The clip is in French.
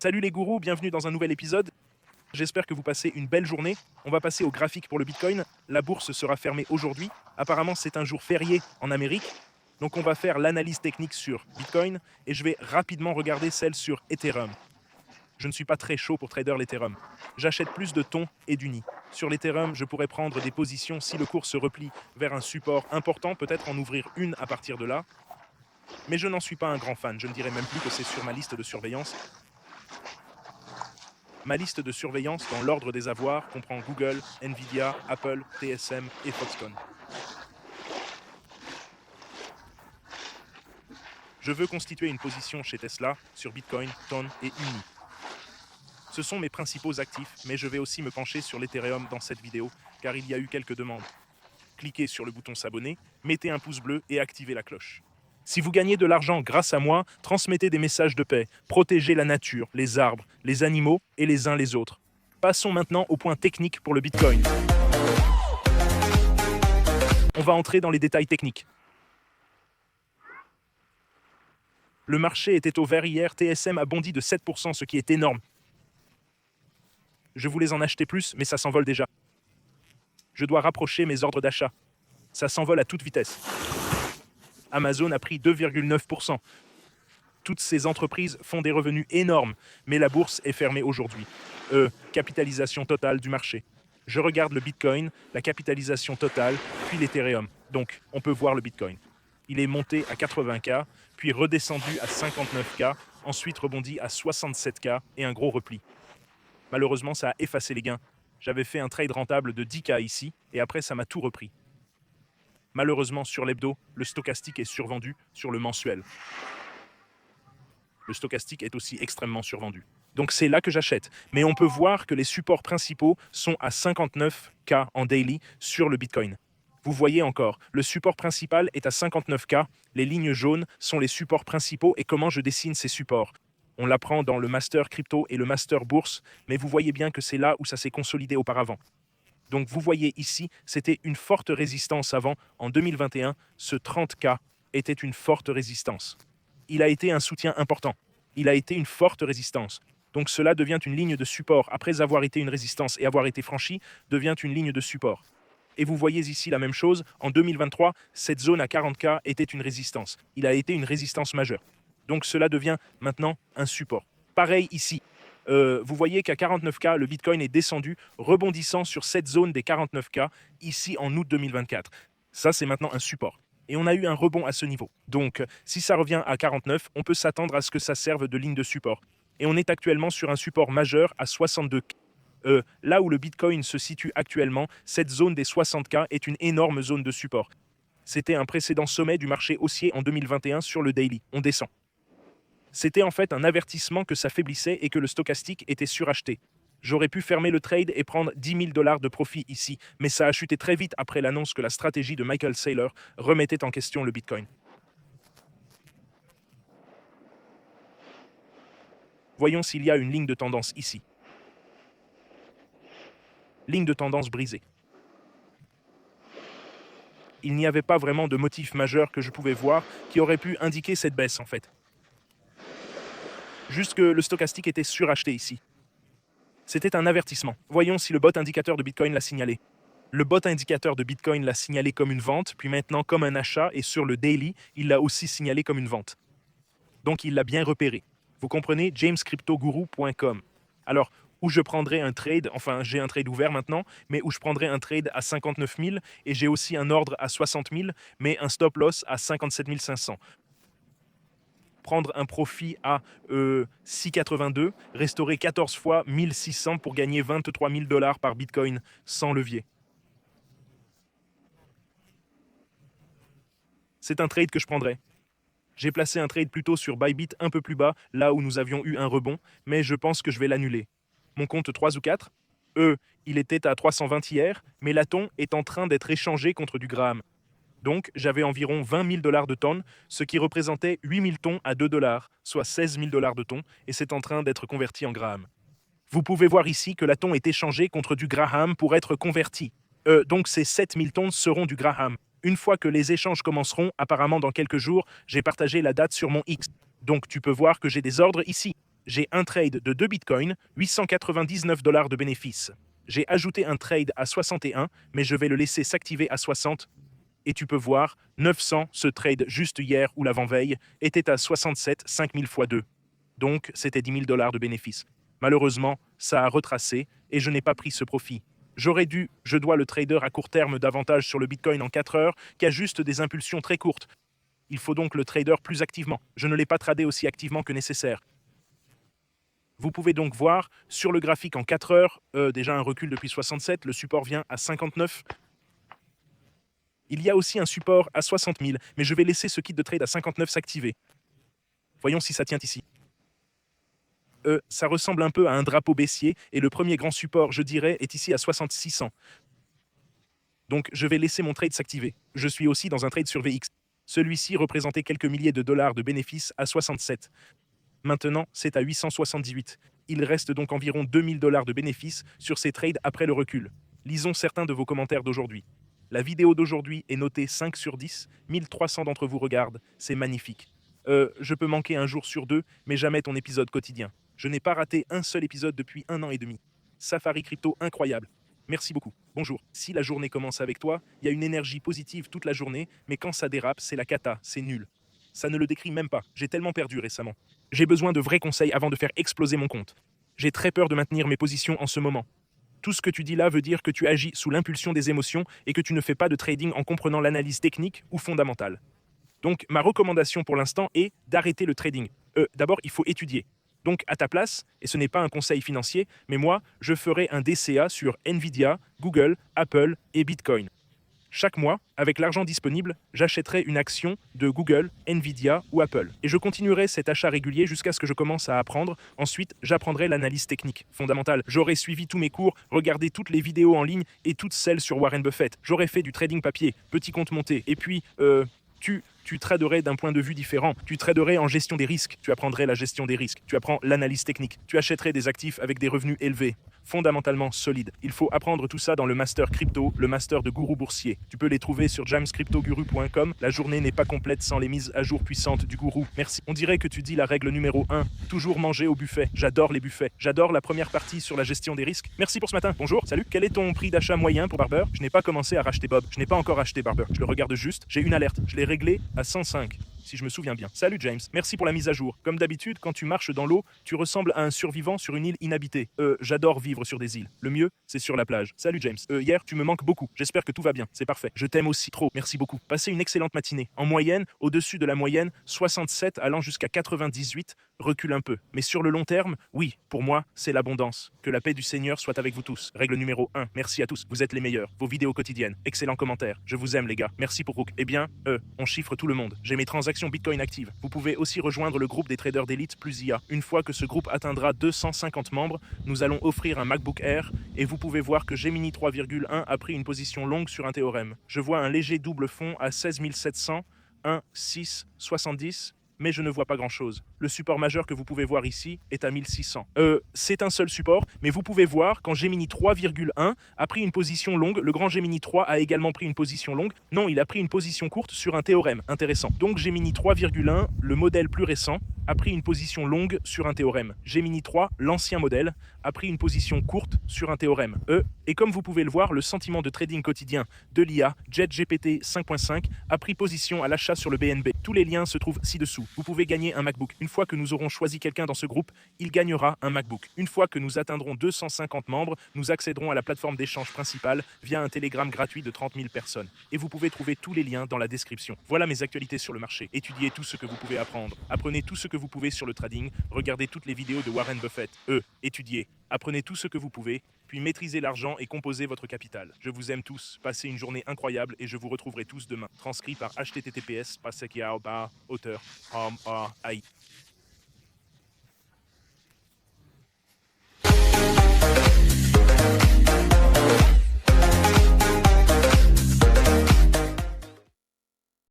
Salut les gourous, bienvenue dans un nouvel épisode. J'espère que vous passez une belle journée. On va passer au graphique pour le Bitcoin. La bourse sera fermée aujourd'hui. Apparemment, c'est un jour férié en Amérique. Donc on va faire l'analyse technique sur Bitcoin et je vais rapidement regarder celle sur Ethereum. Je ne suis pas très chaud pour trader l'Ethereum. J'achète plus de thon et d'uni. Sur l'Ethereum, je pourrais prendre des positions si le cours se replie vers un support important, peut-être en ouvrir une à partir de là. Mais je n'en suis pas un grand fan. Je ne dirais même plus que c'est sur ma liste de surveillance. Ma liste de surveillance dans l'ordre des avoirs comprend Google, Nvidia, Apple, TSM et Foxconn. Je veux constituer une position chez Tesla sur Bitcoin, Ton et Uni. Ce sont mes principaux actifs, mais je vais aussi me pencher sur l'Ethereum dans cette vidéo, car il y a eu quelques demandes. Cliquez sur le bouton s'abonner, mettez un pouce bleu et activez la cloche. Si vous gagnez de l'argent grâce à moi, transmettez des messages de paix, protégez la nature, les arbres, les animaux et les uns les autres. Passons maintenant au point technique pour le Bitcoin. On va entrer dans les détails techniques. Le marché était au vert hier, TSM a bondi de 7%, ce qui est énorme. Je voulais en acheter plus, mais ça s'envole déjà. Je dois rapprocher mes ordres d'achat. Ça s'envole à toute vitesse. Amazon a pris 2,9%. Toutes ces entreprises font des revenus énormes, mais la bourse est fermée aujourd'hui. Capitalisation totale du marché. Je regarde le Bitcoin, la capitalisation totale, puis l'Ethereum. Donc, on peut voir le Bitcoin. Il est monté à 80K, puis redescendu à 59K, ensuite rebondi à 67K et un gros repli. Malheureusement, ça a effacé les gains. J'avais fait un trade rentable de 10K ici, et après ça m'a tout repris. Malheureusement, sur l'hebdo, le stochastique est survendu sur le mensuel. Le stochastique est aussi extrêmement survendu. Donc c'est là que j'achète. Mais on peut voir que les supports principaux sont à 59K en daily sur le Bitcoin. Vous voyez encore, le support principal est à 59K, les lignes jaunes sont les supports principaux et comment je dessine ces supports. On l'apprend dans le master crypto et le master bourse, mais vous voyez bien que c'est là où ça s'est consolidé auparavant. Donc vous voyez ici, c'était une forte résistance avant. En 2021, ce 30K était une forte résistance. Il a été un soutien important. Il a été une forte résistance. Donc cela devient une ligne de support. Après avoir été une résistance et avoir été franchi, devient une ligne de support. Et vous voyez ici la même chose. En 2023, cette zone à 40K était une résistance. Il a été une résistance majeure. Donc cela devient maintenant un support. Pareil ici. Vous voyez qu'à 49K, le Bitcoin est descendu, rebondissant sur cette zone des 49K, ici en août 2024. Ça, c'est maintenant un support. Et on a eu un rebond à ce niveau. Donc, si ça revient à 49, on peut s'attendre à ce que ça serve de ligne de support. Et on est actuellement sur un support majeur à 62K. Là où le Bitcoin se situe actuellement, cette zone des 60K est une énorme zone de support. C'était un précédent sommet du marché haussier en 2021 sur le daily. On descend. C'était en fait un avertissement que ça faiblissait et que le stochastique était suracheté. J'aurais pu fermer le trade et prendre 10 000 $ de profit ici, mais ça a chuté très vite après l'annonce que la stratégie de Michael Saylor remettait en question le Bitcoin. Voyons s'il y a une ligne de tendance ici. Ligne de tendance brisée. Il n'y avait pas vraiment de motif majeur que je pouvais voir qui aurait pu indiquer cette baisse en fait. Juste que le stochastique était suracheté ici. C'était un avertissement. Voyons si le bot indicateur de Bitcoin l'a signalé. Le bot indicateur de Bitcoin l'a signalé comme une vente, puis maintenant comme un achat, et sur le daily, il l'a aussi signalé comme une vente. Donc il l'a bien repéré. Vous comprenez, jamescryptoguru.com. Alors, où je prendrai un trade, enfin j'ai un trade ouvert maintenant, mais où je prendrai un trade à 59 000, et j'ai aussi un ordre à 60 000, mais un stop loss à 57 500. Prendre un profit à 6,82, restaurer 14 fois 1600 pour gagner 23 000 $ par Bitcoin sans levier. C'est un trade que je prendrai. J'ai placé un trade plutôt sur Bybit un peu plus bas, là où nous avions eu un rebond, mais je pense que je vais l'annuler. Mon compte 3 ou 4, il était à 320 hier, mais l'Aton est en train d'être échangé contre du Graham. Donc, j'avais environ 20 000 $ de tonnes, ce qui représentait 8 000 tons à 2 $, soit 16 000 $ de tonnes, et c'est en train d'être converti en Graham. Vous pouvez voir ici que la tonne est échangée contre du Graham pour être converti. Donc, ces 7 000 tonnes seront du Graham. Une fois que les échanges commenceront, apparemment dans quelques jours, j'ai partagé la date sur mon X. Donc, tu peux voir que j'ai des ordres ici. J'ai un trade de 2 bitcoins, 899 dollars de bénéfice. J'ai ajouté un trade à 61, mais je vais le laisser s'activer à 60. Et tu peux voir, 900, ce trade juste hier ou l'avant-veille, était à 67, 5000 fois 2. Donc, c'était 10 000 dollars de bénéfice. Malheureusement, ça a retracé et je n'ai pas pris ce profit. Je dois le trader à court terme davantage sur le Bitcoin en 4 heures qui a juste des impulsions très courtes. Il faut donc le trader plus activement. Je ne l'ai pas tradé aussi activement que nécessaire. Vous pouvez donc voir sur le graphique en 4 heures, déjà un recul depuis 67, le support vient à 59. Il y a aussi un support à 60 000, mais je vais laisser ce kit de trade à 59 s'activer. Voyons si ça tient ici. Ça ressemble un peu à un drapeau baissier, et le premier grand support, je dirais, est ici à 6600. Donc je vais laisser mon trade s'activer. Je suis aussi dans un trade sur VX. Celui-ci représentait quelques milliers de dollars de bénéfices à 67. Maintenant, c'est à 878. Il reste donc environ 2000 dollars de bénéfices sur ces trades après le recul. Lisons certains de vos commentaires d'aujourd'hui. La vidéo d'aujourd'hui est notée 5 sur 10, 1300 d'entre vous regardent, c'est magnifique. Je peux manquer un jour sur 2, mais jamais ton épisode quotidien. Je n'ai pas raté un seul épisode depuis 1 an et demi. Safari Crypto incroyable. Merci beaucoup. Bonjour. Si la journée commence avec toi, il y a une énergie positive toute la journée, mais quand ça dérape, c'est la cata, c'est nul. Ça ne le décrit même pas. J'ai tellement perdu récemment. J'ai besoin de vrais conseils avant de faire exploser mon compte. J'ai très peur de maintenir mes positions en ce moment. Tout ce que tu dis là veut dire que tu agis sous l'impulsion des émotions et que tu ne fais pas de trading en comprenant l'analyse technique ou fondamentale. Donc, ma recommandation pour l'instant est d'arrêter le trading. D'abord, il faut étudier. Donc, à ta place, et ce n'est pas un conseil financier, mais moi, je ferai un DCA sur Nvidia, Google, Apple et Bitcoin. Chaque mois, avec l'argent disponible, j'achèterai une action de Google, Nvidia ou Apple. Et je continuerai cet achat régulier jusqu'à ce que je commence à apprendre. Ensuite, j'apprendrai l'analyse technique fondamentale. J'aurai suivi tous mes cours, regardé toutes les vidéos en ligne et toutes celles sur Warren Buffett. J'aurai fait du trading papier, petit compte monté. Et puis, tu traderais d'un point de vue différent. Tu traderais en gestion des risques. Tu apprendrais la gestion des risques. Tu apprends l'analyse technique. Tu achèterais des actifs avec des revenus élevés, fondamentalement solides. Il faut apprendre tout ça dans le master crypto, le master de gourou boursier. Tu peux les trouver sur jamescryptoguru.com. La journée n'est pas complète sans les mises à jour puissantes du gourou. Merci. On dirait que tu dis la règle numéro 1. Toujours manger au buffet. J'adore les buffets. J'adore la première partie sur la gestion des risques. Merci pour ce matin. Bonjour. Salut. Quel est ton prix d'achat moyen pour Barber? Je n'ai pas commencé à racheter Bob. Je n'ai pas encore acheté Barber. Je le regarde juste. J'ai une alerte. Je l'ai réglé à 105. Si je me souviens bien. Salut James, merci pour la mise à jour. Comme d'habitude, quand tu marches dans l'eau, tu ressembles à un survivant sur une île inhabitée. J'adore vivre sur des îles. Le mieux, c'est sur la plage. Salut James. Hier, tu me manques beaucoup. J'espère que tout va bien. C'est parfait. Je t'aime aussi trop. Merci beaucoup. Passez une excellente matinée. En moyenne, au-dessus de la moyenne, 67 allant jusqu'à 98, recule un peu. Mais sur le long terme, oui, pour moi, c'est l'abondance. Que la paix du Seigneur soit avec vous tous. Règle numéro 1. Merci à tous. Vous êtes les meilleurs. Vos vidéos quotidiennes. Excellents commentaires. Je vous aime les gars. Merci pour Rook. Eh bien, on chiffre tout le monde. J'ai mes transactions Bitcoin actives. Vous pouvez aussi rejoindre le groupe des traders d'élite plus IA. Une fois que ce groupe atteindra 250 membres, nous allons offrir un MacBook Air et vous pouvez voir que Gemini 3,1 a pris une position longue sur un théorème. Je vois un léger double fond à 16 700, 1, 6, 70, mais je ne vois pas grand-chose. Le support majeur que vous pouvez voir ici est à 1600. C'est un seul support, mais vous pouvez voir quand Gemini 3,1 a pris une position longue, le grand Gemini 3 a également pris une position longue. Non, il a pris une position courte sur un théorème. Intéressant. Donc Gemini 3,1, le modèle plus récent, a pris une position longue sur un théorème. Gemini 3, l'ancien modèle, a pris une position courte sur un théorème. Et comme vous pouvez le voir, le sentiment de trading quotidien de l'IA, JetGPT 5.5, a pris position à l'achat sur le BNB. Tous les liens se trouvent ci-dessous. Vous pouvez gagner un MacBook. Une fois que nous aurons choisi quelqu'un dans ce groupe, il gagnera un MacBook. Une fois que nous atteindrons 250 membres, nous accéderons à la plateforme d'échange principale via un Telegram gratuit de 30 000 personnes. Et vous pouvez trouver tous les liens dans la description. Voilà mes actualités sur le marché. Étudiez tout ce que vous pouvez apprendre. Apprenez tout ce que vous pouvez sur le trading. Regardez toutes les vidéos de Warren Buffett. Étudiez. Apprenez tout ce que vous pouvez, puis maîtrisez l'argent et composez votre capital. Je vous aime tous, passez une journée incroyable et je vous retrouverai tous demain. Transcrit par https://auteur.ai.